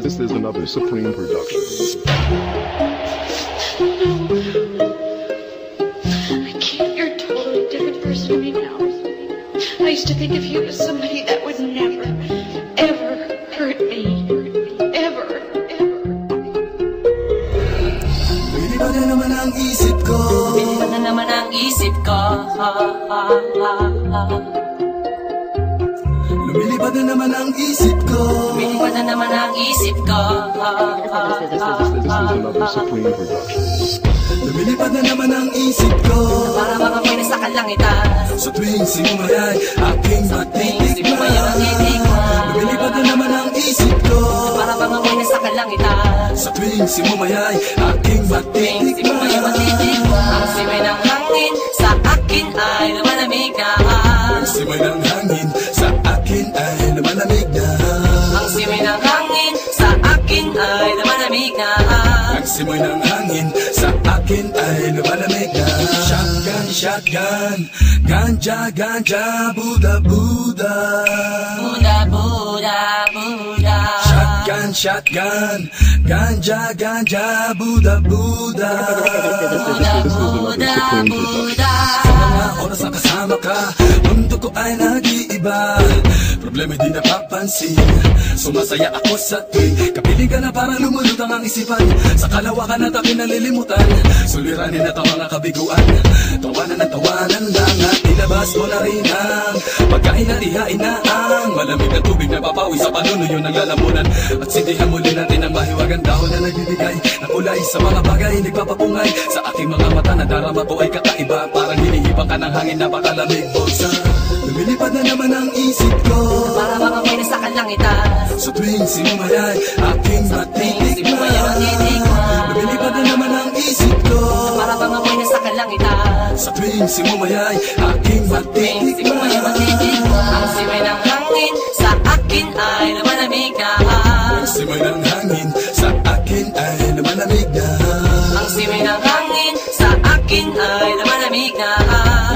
is another Supreme production. I can't. You're a totally different person to me now. I used to think of you as somebody that would never, ever hurt me. Ever, ever. Lumilipad na naman ang isip ko. Lumilipad na naman ang isip ko. Lumilipad na naman ang isip ko. Lumilipad na naman ang isip ko. This is another Supreme production. Lumilipad na naman ang isip ko. Para bang ako'y nasa kalangitan. Sa tuwing sinumayay aking matitikman. Lumilipad na naman ang isip ko. Para bang ako'y nasa kalangitan. Sa tuwing sinumayay aking matitikman. Ang simay ng hangin sa akin ay lumalamig na. Ang simay ng hangin sa akin ay lumalamig na. Ang simay ng hangin sa akin ay lumalamig na. Ang simay ng hangin sa akin ay lumalamig na. Shotgun, shotgun, ganja, ganja, Buddha, Buddha. Buddha, Buddha, Buddha. Shotgun, shotgun, ganja, ganja, Buddha, Buddha. Buddha, Buddha, Buddha. Sa mga oras na kasama ka, mundo ko ay nag-iiba. Problema di napapansin. Sumasaya ako sa tuwing kapiling ka na parang lumulutang ang isipan. Sa kalawakan at aking nalilimutan, suliranin at ang mga kabiguan. Tawanan at tawanan lang at ilabas mo na rin ang pagkain at ihain na ang malamig na tubig na papawi sa panunuyo ng lalamunan. At sindihan muli natin ang mahiwagang dahon na nagbibigay ng kulay sa mga bagay nagpapapungay. Sa aking mga mata na darama ko ay kakaiba, parang hinihipang ka ng hangin, napakalamig bulsa. Lumilipad na naman ang isip ko. Para bang ako'y nasa kalangitan. Sa tuwing sinumayay aking matitikman. Lumilipad na naman ang isip ko. Para bang ako'y nasa kalangitan. Sa tuwing sinumayay aking matitikman. Ang simay ng hangin sa akin ay lumalamig na. Ang simay ng hangin sa akin ay lumalamig na. Ang simay ng hangin sa akin ay lumalamig na.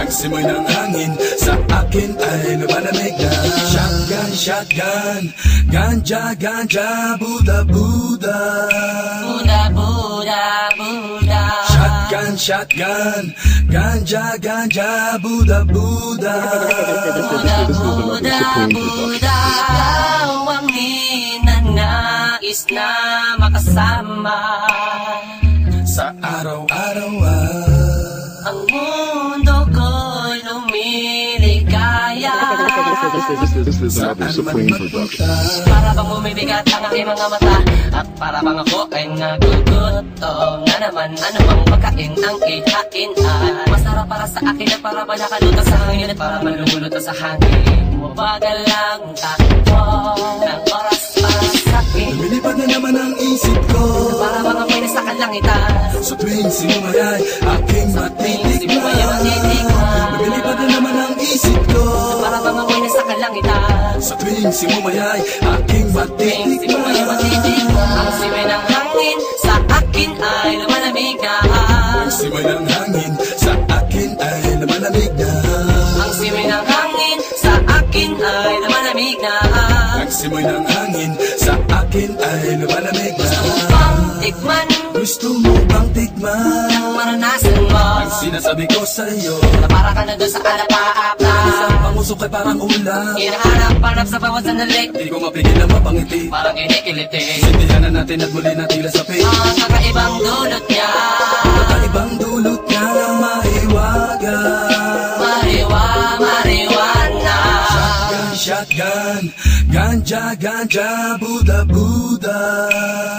Ang simay ng hangin sa akin ay lumalamig na. Shotgun, shotgun, ganja, ganja, Buddha, Buddha. Buddha, Buddha, Buddha. Shotgun, shotgun, ganja, ganja, Buddha, Buddha. Buddha, Buddha, Buddha. Ikaw ang ninanais na makasama Sa araw-araw ang mundo ko'y lumiligaya. This is another Supreme production. Para bang bumibigat ang aking mga mata, at para bang ako ay nagugutom na naman. Ano bang pagkain ang ihain ay masarap para sa akin at para ba nakaluto sa hangin at para man lumuluto sa hangin. Mabagal lang takbo ng oras para sa akin. lumilipad na naman ang isip ko. Para bang ako'y nasa kalangitan. Sa tuwing sinumayay aking matitikman. Lumilipad na naman ang isip ko. Para bang ako'y nasa kalangitan. Sa tuwing sinumayay aking matitikman. Ang simay ng hangin sa akin ay lumalamig na. Ang simay ng hangin sa akin ay lumalamig na. Ang simay ng hangin sa akin ay lumalamig na. Ang simay ng hangin sa akin ay lumalamig na. Tikman Gusto mo bang tikman ang maranasan mo, ang sinasabi ko sa'yo? na para ka na doon sa alapaapa. Isang pangusok ay parang ulam. Hinahanap-hanap sa bawat sandali, Di ko mapigil na mapangiti. parang kinikiliti. Sindihan na natin at muli na tila sa pay. Ang kakaibang dulot niya, Kakaibang dulot niya ng mahiwaga. marijuana. Shotgun, shotgun, ganja, ganja, Buddha, Buddha.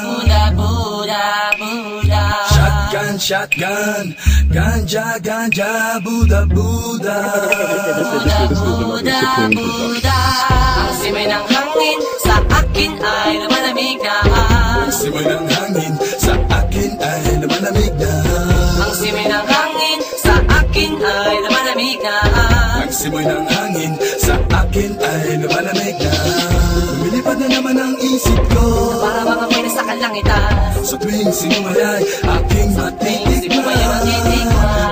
Buddha, Buddha, Buddha. Shotgun, shotgun, ganja, ganja, Buddha, Buddha. Buddha, Buddha, Buddha. Ang simay ng hangin sa akin ay lumalamig na. Ang simay ng hangin sa akin ay lumalamig na. Ang simay ng hangin sa akin ay lumalamig na. Ang simoy ng hangin sa akin ay lumalamig na. Lumilipad na naman ang isip ko. Para bang ako'y nasa kalangitan. Sa tuwing sinumayay aking matitikman.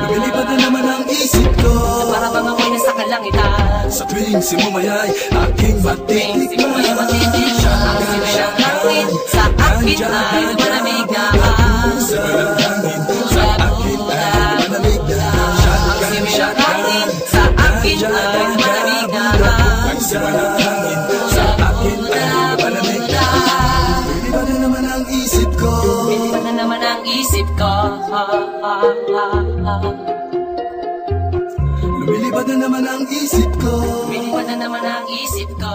Lumilipad na naman ang isip ko. Para bang ako'y nasa kalangitan. Sa tuwing sinumayay aking matitikman. Ang simay ng hangin sa akin ay malamig na. Sa walang hangin, sa akin ay malamig na. Ang siway ng hangin sa akin ay malamig na. Ang siway ng hangin sa akin ay malamig na. Lumilipad na naman ang isip ko. Lumilipad na naman ang isip ko. Lumilipad na naman ang isip ko. Lumilipad na naman ang isip ko.